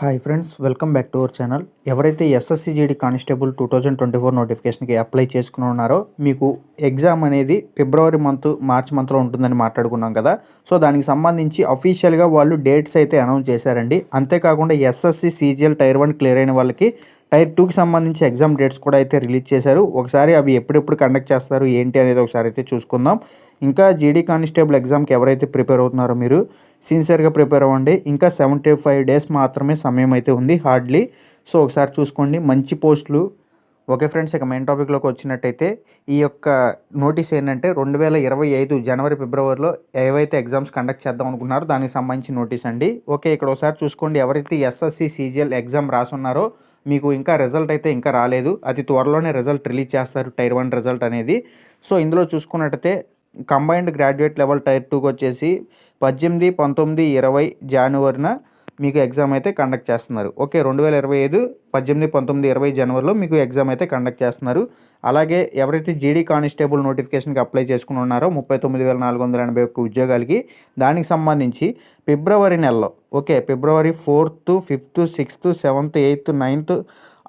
Hi friends, welcome back to our channel. ఎవరైతే SSC GD constable 2024 నోటిఫికేషన్కి apply చేసుకుని ఉన్నారో మీకు ఎగ్జామ్ అనేది ఫిబ్రవరి మార్చ్ మంత్లో ఉంటుందని మాట్లాడుకున్నాం కదా. సో దానికి సంబంధించి అఫీషియల్గా వాళ్ళు డేట్స్ అయితే అనౌన్స్ చేశారండి. అంతేకాకుండా ఎస్ఎస్సి సిజిఎల్ టైర్ 1 క్లియర్ అయిన వాళ్ళకి టైర్ 2కి సంబంధించి ఎగ్జామ్ డేట్స్ కూడా అయితే రిలీజ్ చేశారు. ఒకసారి అవి ఎప్పుడెప్పుడు కండక్ట్ చేస్తారు ఏంటి అనేది ఒకసారి అయితే చూసుకుందాం. ఇంకా జీడీ కానిస్టేబుల్ ఎగ్జామ్కి ఎవరైతే ప్రిపేర్ అవుతున్నారో మీరు సిన్సియర్గా ప్రిపేర్ అవ్వండి. ఇంకా 75 డేస్ మాత్రమే సమయం అయితే ఉంది హార్డ్లీ. సో ఒకసారి చూసుకోండి, మంచి పోస్టులు. ఓకే ఫ్రెండ్స్, ఇక మెయిన్ టాపిక్లోకి వచ్చినట్టయితే ఈ యొక్క నోటీస్ ఏంటంటే 2025 జనవరి ఫిబ్రవరిలో ఏవైతే ఎగ్జామ్స్ కండక్ట్ చేద్దాం అనుకున్నారో దానికి సంబంధించి నోటీస్ అండి. ఓకే, ఇక్కడ ఒకసారి చూసుకోండి, ఎవరైతే ఎస్ఎస్సి సిజిఎల్ ఎగ్జామ్ రాసున్నారో మీకు ఇంకా రిజల్ట్ అయితే ఇంకా రాలేదు. అతి త్వరలోనే రిజల్ట్ రిలీజ్ చేస్తారు, టైర్ 1 రిజల్ట్ అనేది. సో ఇందులో చూసుకున్నట్టయితే కంబైన్డ్ గ్రాడ్యుయేట్ లెవెల్ టైర్ 2కి వచ్చేసి 18, 19, 20 జనవరిన మీకు ఎగ్జామ్ అయితే కండక్ట్ చేస్తున్నారు. ఓకే, 2025 18, 19, 20 జనవరిలో మీకు ఎగ్జామ్ అయితే కండక్ట్ చేస్తున్నారు. అలాగే ఎవరైతే జీడీ కానిస్టేబుల్ నోటిఫికేషన్కి అప్లై చేసుకుని ఉన్నారో 39,481 ఉద్యోగాలకి దానికి సంబంధించి ఫిబ్రవరి నెలలో ఫిబ్రవరి 4th, 5th, 6th, 7th, 8th, 9th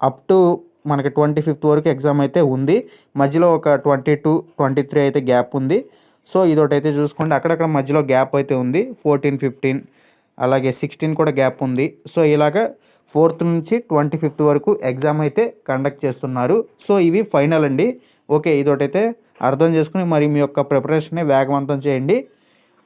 up to మనకి 25th వరకు ఎగ్జామ్ అయితే ఉంది. మధ్యలో ఒక 22, 23 అయితే గ్యాప్ ఉంది. సో ఇదొకటైతే చూసుకోండి, అక్కడక్కడ మధ్యలో గ్యాప్ అయితే ఉంది. 14, 15 అలాగే 16 కూడా గ్యాప్ ఉంది. సో ఇలాగా 4th నుంచి 25th వరకు ఎగ్జామ్ అయితే కండక్ట్ చేస్తున్నారు. సో ఇవి ఫైనల్ అండి. ఓకే, ఇదొకటైతే అర్థం చేసుకుని మరి మీ యొక్క ప్రిపరేషన్ని వేగవంతం చేయండి.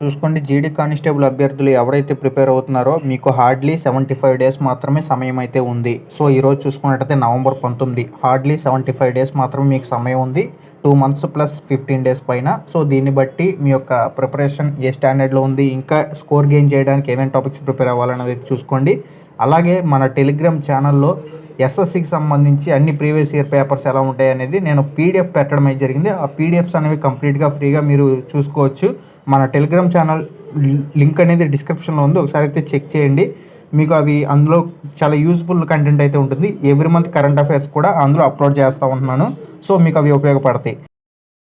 చూసుకోండి, జీడీ కానిస్టేబుల్ అభ్యర్థులు ఎవరైతే ప్రిపేర్ అవుతున్నారో మీకు హార్డ్లీ 75 డేస్ మాత్రమే సమయం అయితే ఉంది. సో ఈరోజు చూసుకున్నట్టయితే నవంబర్ 19, హార్డ్లీ 75 డేస్ మాత్రమే మీకు సమయం ఉంది. 2 months ప్లస్ 15 డేస్ పైన. సో దీన్ని బట్టి మీ యొక్క ప్రిపరేషన్ ఏ స్టాండర్డ్లో ఉంది, ఇంకా స్కోర్ గెయిన్ చేయడానికి ఏమేమి టాపిక్స్ ప్రిపేర్ అవ్వాలనేది చూసుకోండి. అలాగే మన టెలిగ్రామ్ ఛానల్లో ఎస్ఎస్సికి సంబంధించి అన్ని ప్రీవియస్ ఇయర్ పేపర్స్ ఎలా ఉంటాయి అనేది నేను పీడిఎఫ్ పెట్టడం అయితే జరిగింది. ఆ పీడిఎఫ్స్ అనేవి కంప్లీట్గా ఫ్రీగా మీరు చూసుకోవచ్చు. మన టెలిగ్రామ్ ఛానల్ లింక్ అనేది డిస్క్రిప్షన్లో ఉంది, ఒకసారి అయితే చెక్ చేయండి. మీకు అవి అందులో చాలా యూజ్ఫుల్ కంటెంట్ అయితే ఉంటుంది. ఎవ్రీ మంత్ కరెంట్ అఫైర్స్ కూడా అందులో అప్లోడ్ చేస్తూ ఉంటున్నాను. సో మీకు అవి ఉపయోగపడతాయి.